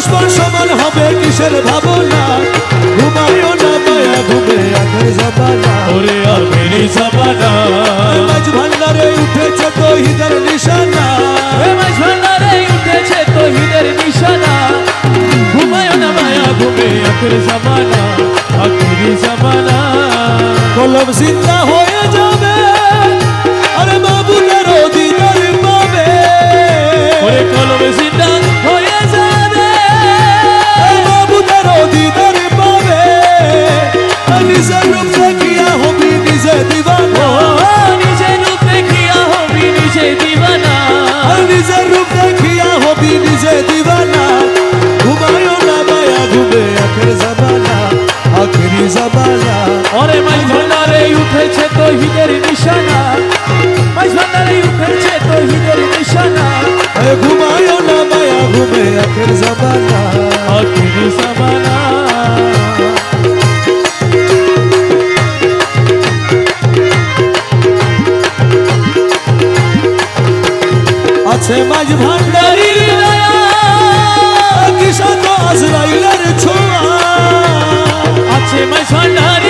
আসমান সমান হবে কিসের ভাবনা ঘুমায়ও না মায়া ঘুমে আখের জামানা ওরে আখেরি জামানা মাঝ ভান্ডারে উঠেছে তৌহিদের নিশানা মাঝ ভান্ডারে উঠেছে তৌহিদের নিশানা ঘুমায় না মায়া ঘুমে আখেরি জামানা আখেরি জামানা কলম জিন্দা হয়ে যাবে আরে মাবুদের দিদার পাবে ওরে কলম জিন্দা হয়ে যাবে মাবুদের দিদার পাবে নিজের রূপ দেখিয়া হবি নিজে দিবানা নিজের রূপ দেখিয়া হবি নিজে দিবানা নিজের রূপ দেখিয়া হবি নিজে দিবানা ঘুমায়ও না মায়া ঘুমে আখের জামানা আখেরি জামানা ওরে মাঝ ভান্ডারে উঠেছে তৌহিদের নিশানা মাঝ ভান্ডারে উঠেছে তৌহিদের নিশানা ঘুমায়ও না মায়া ঘুমে আখের জামানা আখেরি জামানা আছে মাঝ ভান্ডারির দয়া কিসা তো আজরাইলের ছোঁয়া আছে মাঝ ভান্ডারে